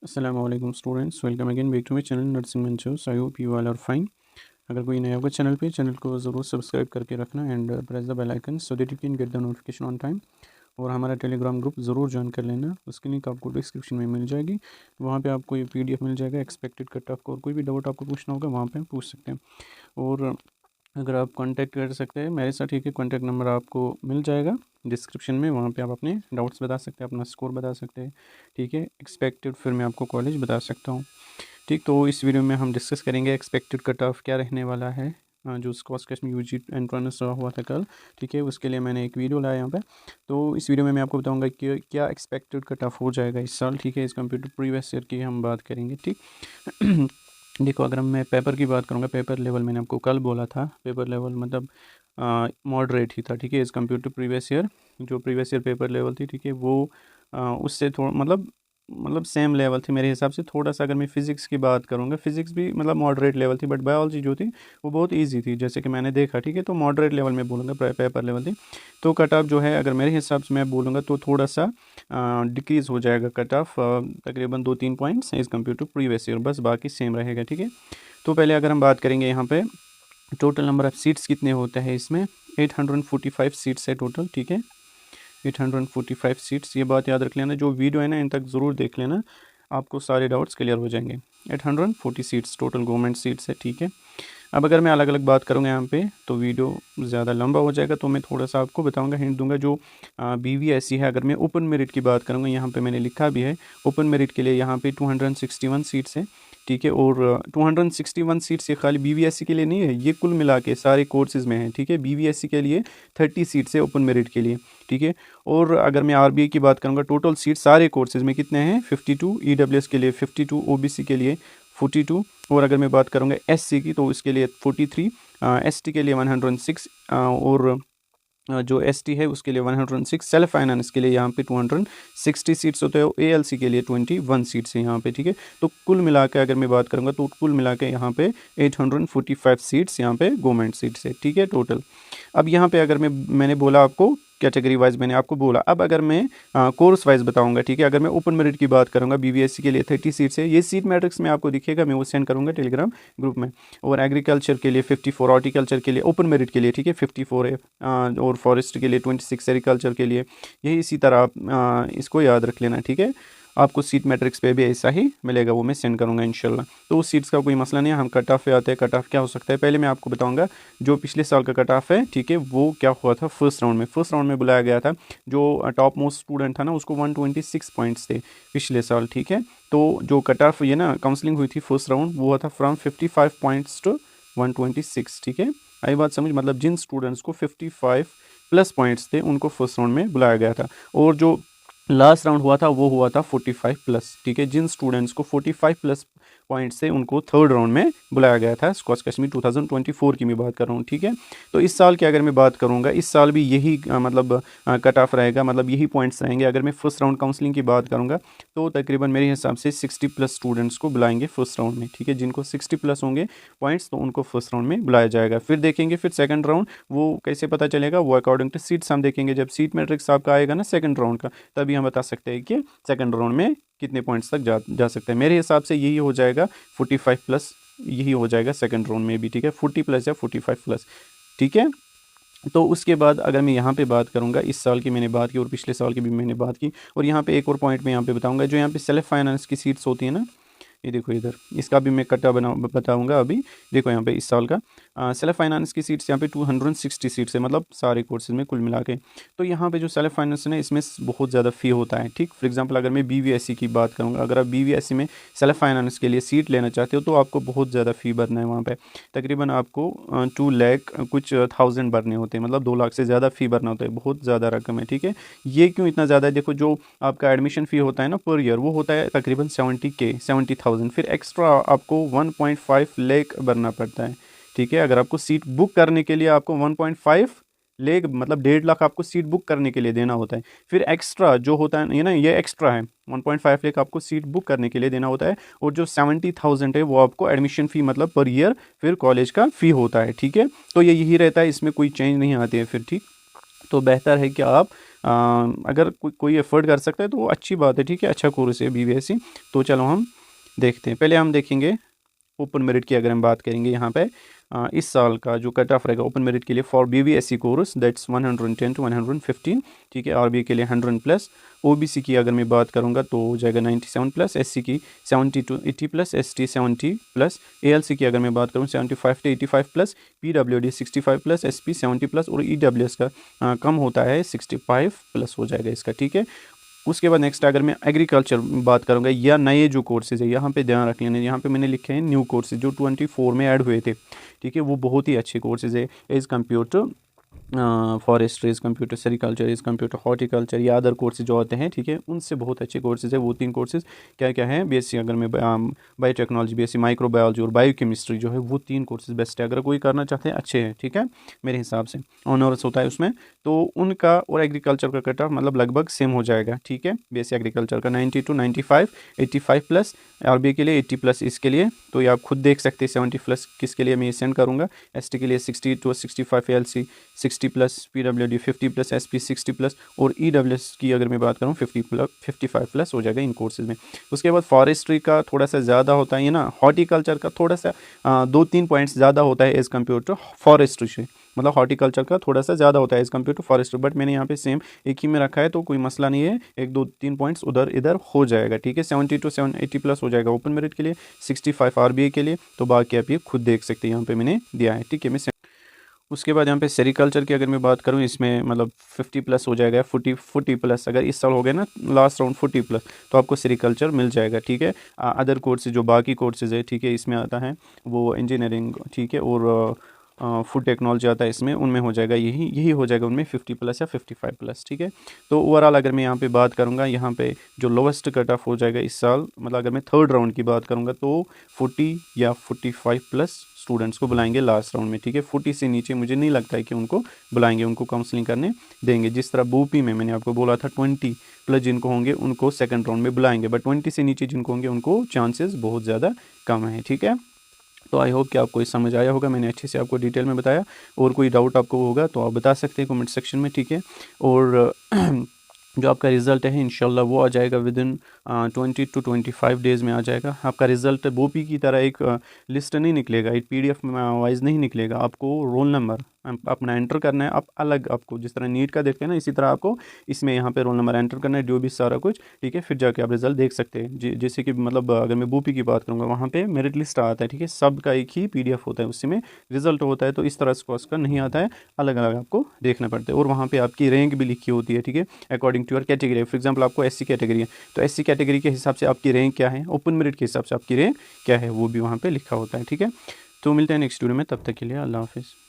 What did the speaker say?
Assalamualaikum students, welcome again back to my channel Nursing Ventures. I hope you all are fine. अगर कोई नया होगा channel को ज़रूर सब्सक्राइब करके रखना and press the bell icon so that you can get the notification on time. और हमारा टेलीग्राम ग्रुप ज़रूर ज्वाइन कर लेना, उसकी लिंक आपको डिस्क्रिप्शन में मिल जाएगी। वहाँ पे आपको ये PDF मिल जाएगा एक्सपेक्टेड कट ऑफ का, और कोई भी डाउट आपको पूछना होगा वहाँ पे पूछ सकते हैं। और अगर आप कांटेक्ट कर सकते हैं मेरे साथ, ठीक है, कांटेक्ट नंबर आपको मिल जाएगा डिस्क्रिप्शन में। वहाँ पे आप अपने डाउट्स बता सकते हैं, अपना स्कोर बता सकते हैं, ठीक है। एक्सपेक्टेड फिर मैं आपको कॉलेज बता सकता हूँ, ठीक। तो इस वीडियो में हम डिस्कस करेंगे एक्सपेक्टेड कट ऑफ क्या रहने वाला है, जो स्कॉस कश्मीर यूजी एंट्रेंस हुआ था कल, ठीक है। उसके लिए मैंने एक वीडियो लाया यहाँ पे। तो इस वीडियो में मैं आपको बताऊंगा कि क्या एक्सपेक्टेड कट ऑफ हो जाएगा इस साल, ठीक है। इस कंप्यूटर प्रीवियस ईयर की हम बात करेंगे, ठीक। देखो, अगर मैं पेपर की बात करूँगा, पेपर लेवल मैंने आपको कल बोला था, पेपर लेवल मतलब मॉडरेट ही था, ठीक है। इस कंप्यूटर प्रीवियस ईयर जो प्रीवियस ईयर पेपर लेवल थी, ठीक है, वो उससे थोड़ा मतलब सेम लेवल थी मेरे हिसाब से। थोड़ा सा अगर मैं फ़िज़िक्स की बात करूँगा, फ़िज़िक्स भी मतलब मॉडरेट लेवल थी, बट बायोलॉजी जो थी वो बहुत इजी थी जैसे कि मैंने देखा, ठीक है। तो मॉडरेट लेवल में बोलूँगा, पेपर लेवल थी। तो कट ऑफ जो है अगर मेरे हिसाब से मैं बोलूँगा तो थोड़ा सा डिक्रीज़ हो जाएगा कट ऑफ, तकरीबन 2-3 points as compare to previous year, बस बाकी सेम रहेगा, ठीक है। तो पहले अगर हम बात करेंगे यहाँ पे टोटल नंबर ऑफ़ सीट्स कितने होते हैं इसमें, 845 सीट्स है टोटल, ठीक है। 845 सीट्स, ये बात याद रख लेना। जो वीडियो है ना इन तक ज़रूर देख लेना, आपको सारे डाउट्स क्लियर हो जाएंगे। 840 सीट्स टोटल गवर्नमेंट सीट्स है, ठीक है। अब अगर मैं अलग अलग बात करूँगा यहाँ पे तो वीडियो ज़्यादा लंबा हो जाएगा, तो मैं थोड़ा सा आपको बताऊँगा, हिंट दूंगा। जो BVSC है, अगर मैं ओपन मेरिट की बात करूँगा, यहाँ पे मैंने लिखा भी है ओपन मेरिट के लिए यहाँ पे 261 सीट्स है, ठीक है। और 261 सीट्स ये खाली BVSC के लिए नहीं है, ये कुल मिला के सारे कोर्सेज़ में है, ठीक है। BVSC के लिए 30 सीट्स है ओपन मेरिट के लिए, ठीक है। और अगर मैं RBI की बात करूँगा, टोटल सीट सारे कोर्सेज़ में कितने हैं, 52, EWS के लिए 52, OBC के लिए 42, और अगर मैं बात करूँगा SC की तो इसके लिए 43, ST के लिए 106, और जो ST है उसके लिए 106, सेल्फ फाइनेंस के लिए यहाँ पे 260 सीट्स होते हैं, ALC के लिए 21 सीट्स है यहाँ पे, ठीक है। तो कुल मिला के अगर मैं बात करूँगा तो कुल मिला के यहाँ पे 845 सीट्स यहाँ पे गवर्नमेंट सीट्स है, ठीक है, टोटल। अब यहाँ पे अगर मैंने बोला आपको कैटेगरी वाइज मैंने आपको बोला। अब अगर मैं कोर्स वाइज बताऊंगा, ठीक है। अगर मैं ओपन मेरिट की बात करूंगा, BVSC के लिए 30 सीट्स है, ये सीट मैट्रिक्स में आपको दिखेगा, मैं वो सेंड करूंगा टेलीग्राम ग्रुप में। और एग्रीकल्चर के लिए 54, हॉर्टिकल्चर के लिए ओपन मेरिट के लिए, ठीक है, 54 है, और फॉरेस्ट के लिए 26, सेरिकल्चर के लिए यही, इसी तरह आप इसको याद रख लेना, ठीक है। आपको सीट मैट्रिक्स पे भी ऐसा ही मिलेगा, वो मैं सेंड करूंगा इंशाल्लाह। तो उस सीट्स का कोई मसला नहीं है। हम कट ऑफ पे आते हैं, कट ऑफ क्या हो सकता है पहले मैं आपको बताऊंगा। जो पिछले साल का कट ऑफ है, ठीक है, वो क्या हुआ था फर्स्ट राउंड में बुलाया गया था। जो टॉप मोस्ट स्टूडेंट था ना, उसको 126 पॉइंट्स थे पिछले साल, ठीक है। तो जो कट ऑफ ये ना काउंसलिंग हुई थी फर्स्ट राउंड, वो हुआ था फ्रॉम 55 पॉइंट्स टू 126, ठीक है। आई बात समझ, मतलब जिन स्टूडेंट्स को 55 प्लस पॉइंट्स थे उनको फर्स्ट राउंड में बुलाया गया था। और जो लास्ट राउंड हुआ था वो हुआ था 45 प्लस, ठीक है। जिन स्टूडेंट्स को 45 प्लस पॉइंट्स से उनको थर्ड राउंड में बुलाया गया था। स्कॉच कश्मीर 2024 की मैं बात कर रहा हूँ, ठीक है। तो इस साल की अगर मैं बात करूँगा, इस साल भी यही मतलब कट ऑफ रहेगा, मतलब यही पॉइंट्स रहेंगे। अगर मैं फर्स्ट राउंड काउंसलिंग की बात करूँगा तो तकरीबन मेरे हिसाब से 60 प्लस स्टूडेंट्स को बुलाएंगे फर्स्ट राउंड में, ठीक है। जिनको 60 प्लस होंगे पॉइंट्स तो उनको फर्स्ट राउंड में बुलाया जाएगा। फिर देखेंगे फिर सेकंड राउंड वो कैसे पता चलेगा, वो अकॉर्डिंग टू सीट्स हम देखेंगे। जब सीट मैट्रिक्स आपका आएगा ना सेकंड राउंड का, तभी हम बता सकते हैं कि सेकंड राउंड में कितने पॉइंट्स तक जा सकते हैं। मेरे हिसाब से यही हो जाएगा 45 प्लस, यही हो जाएगा सेकंड राउंड में भी, ठीक है, 40 प्लस या 45 प्लस, ठीक है। तो उसके बाद अगर मैं यहाँ पे बात करूँगा, इस साल की मैंने बात की और पिछले साल की भी मैंने बात की। और यहाँ पे एक और पॉइंट मैं यहाँ पे बताऊँगा, जो यहाँ पे सेल्फ फाइनेंस की सीट्स होती है ना, ये देखो इधर, इसका भी मैं कट्टा बताऊंगा अभी। देखो यहाँ पे इस साल का सेल्फ फाइनेंस की सीट्स यहाँ पे 260 सीट्स है, मतलब सारे कोर्सेज में कुल मिला के। तो यहाँ पे जो सेल्फ फाइनेंस है ना, इसमें बहुत ज़्यादा फ़ी होता है, ठीक। फॉर एग्जांपल अगर मैं BVSC की बात करूँगा, अगर आप BVSC में सेल्फ फाइनेंस के लिए सीट लेना चाहते हो तो आपको बहुत ज़्यादा फ़ी भरना है वहाँ पर। तकरीबन आपको 2 लाख कुछ 1000 भरने होते हैं, मतलब 2 लाख से ज़्यादा फ़ी भरना होता है, बहुत ज़्यादा रकम है, ठीक है। ये क्यों इतना ज़्यादा है, देखो जो आपका एडमिशन फ़ी होता है ना पर ईयर, वो होता है तकरीबन 70,000। फिर एक्स्ट्रा आपको 1.5 लाख भरना पड़ता है, ठीक है। अगर आपको सीट बुक करने के लिए आपको 1.5 लाख मतलब 1.5 लाख आपको सीट बुक करने के लिए देना होता है। फिर एक्स्ट्रा जो होता है ये ना, ये एक्स्ट्रा है, 1.5 लाख आपको सीट बुक करने के लिए देना होता है। और जो 70,000 है वो आपको एडमिशन फ़ी मतलब पर ईयर फिर कॉलेज का फ़ी होता है, ठीक है। तो ये यही रहता है, इसमें कोई चेंज नहीं आती है फिर, ठीक। तो बेहतर है कि आप अगर कोई एफर्ट कर सकता है तो वो अच्छी बात है, ठीक है, अच्छा कोर्स है BBSC। तो चलो हम देखते हैं। पहले हम देखेंगे ओपन मेरिट की। अगर हम बात करेंगे यहाँ पे इस साल का जो कट ऑफ रहेगा ओपन मेरिट के लिए for BBSC course that's 110 to 115, ठीक है। RBA के लिए 100+, OBC की अगर मैं बात करूँगा तो हो जाएगा 97+, SC की 70 to 80+, ST 70+, ALC की अगर मैं बात करूँ 75 to 85+, PWD 65+, SP 70+, और EWS का कम होता है 65+ हो जाएगा इसका, ठीक है। उसके बाद नेक्स्ट अगर मैं एग्रीकल्चर बात करूँगा या नए जो कोर्सेज है, यहाँ पे ध्यान रख लेना, यहाँ पे मैंने लिखे हैं न्यू कोर्सेज जो 24 में ऐड हुए थे, ठीक है। वो बहुत ही अच्छे कोर्सेज है as compare to forestry, is computer sericulture, is computer horticulture या अदर कोर्सेज जो आते हैं, ठीक है, उनसे बहुत अच्छे कोर्सेज है वो 3 कोर्सेज। क्या क्या है? BSc अगर मैं बायोटेक्नोलॉजी, BSc माइक्रोबायोलॉजी और बायोकेमिस्ट्री जो है वो 3 कोर्सेज बेस्ट है। अगर कोई करना चाहते हैं अच्छे हैं, ठीक है, मेरे हिसाब से ऑनर्स होता है उसमें, तो उनका और एग्रीकल्चर का कट ऑफ मतलब लगभग सेम हो जाएगा, ठीक है। BSc एग्रीकल्चर का 90 to 95, 85+, RBA के लिए 80+, इसके लिए तो ये आप खुद देख सकते हैं। 70+ किसके लिए मैं ये सेंड करूँगा, ST के लिए 60 to 65, ALC 60+, PWD 50+, SP 60+, और EWS की अगर मैं बात करूँ 55+ हो जाएगा इन कोर्सेज में। उसके बाद फॉरेस्ट्री का थोड़ा सा ज़्यादा होता है ना, हॉर्टिकल्चर का थोड़ा सा 2-3 पॉइंट्स ज़्यादा होता है एज़ कम्पेयर टू फॉरेस्ट्री से, मतलब हॉर्टिकल्चर का थोड़ा सा ज़्यादा होता है as compare to forestry, but मैंने यहाँ पे सेम एक ही में रखा है तो कोई मसला नहीं है, 1-2-3 पॉइंट्स उधर इधर हो जाएगा, ठीक है। 70 to 80+ हो जाएगा ओपन मेरिट के लिए, 65 RBA के लिए, तो बाकी आप ये खुद देख सकते हैं, यहाँ पे मैंने दिया है, ठीक है। मैं उसके बाद यहाँ पे सेरिकल्चर की अगर मैं बात करूँ, इसमें मतलब 50+ हो जाएगा, 40+ अगर इस साल हो गया ना लास्ट राउंड 40+, तो आपको सेरिकल्चर मिल जाएगा, ठीक है। अदर कोर्सेज जो बाकी कोर्सेज है, ठीक है, इसमें आता है वो इंजीनियरिंग, ठीक है, और फूड टेक्नोलॉजी आता है इसमें, उनमें हो जाएगा यही हो जाएगा उनमें 50+ या 55+, ठीक है। तो ओवरऑल अगर मैं यहाँ पे बात करूँगा, यहाँ पे जो लोवेस्ट कट ऑफ हो जाएगा इस साल, मतलब अगर मैं थर्ड राउंड की बात करूँगा तो 40 या 45+ स्टूडेंट्स को बुलाएंगे लास्ट राउंड में, ठीक है। 40 से नीचे मुझे नहीं लगता है कि उनको बुलाएंगे, उनको काउंसलिंग करने देंगे। जिस तरह BOP में मैंने आपको बोला था 20+ जिनको होंगे उनको सेकंड राउंड में बुलाएंगे, बट 20 से नीचे जिनको होंगे उनको चांसेस बहुत ज़्यादा कम है, ठीक है। तो आई होप कि आपको ये समझ आया होगा, मैंने अच्छे से आपको डिटेल में बताया। और कोई डाउट आपको होगा तो आप बता सकते हैं कमेंट सेक्शन में, ठीक है। और जो आपका रिज़ल्ट है इंशाल्लाह वो आ जाएगा विदिन 20 to 25 डेज़ में आ जाएगा। आपका रिज़ल्ट BOP की तरह एक लिस्ट नहीं निकलेगा, एक PDF वाइज नहीं निकलेगा, आपको रोल नंबर अपना एंटर करना है। आप अलग, आपको जिस तरह नीट का देखते हैं ना, इसी तरह आपको इसमें यहाँ पे रोल नंबर एंटर करना है, जो भी सारा कुछ, ठीक है। फिर जाके आप रिजल्ट देख सकते हैं। जैसे कि मतलब अगर मैं BOP की बात करूँगा, वहाँ पे मेरिट लिस्ट आता है, ठीक है, सबका एक ही PDF होता है, उसी में रिजल्ट होता है। तो इस तरह स्कोर्स का नहीं आता है, अलग अलग आपको देखना पड़ता है। और वहाँ पर आपकी रैंक भी लिखी होती है, ठीक है, according to your category. For example आपको SC कैटेगरी है तो SC कैटेगरी के हिसाब से आपकी रैंक क्या है, ओपन मेरिट के हिसाब से आपकी रैंक क्या है, वो भी वहाँ पर लिखा होता है, ठीक है। तो मिलते हैं नेक्स्ट वीडियो में, तब तक के लिए अल्लाह हाफिज़।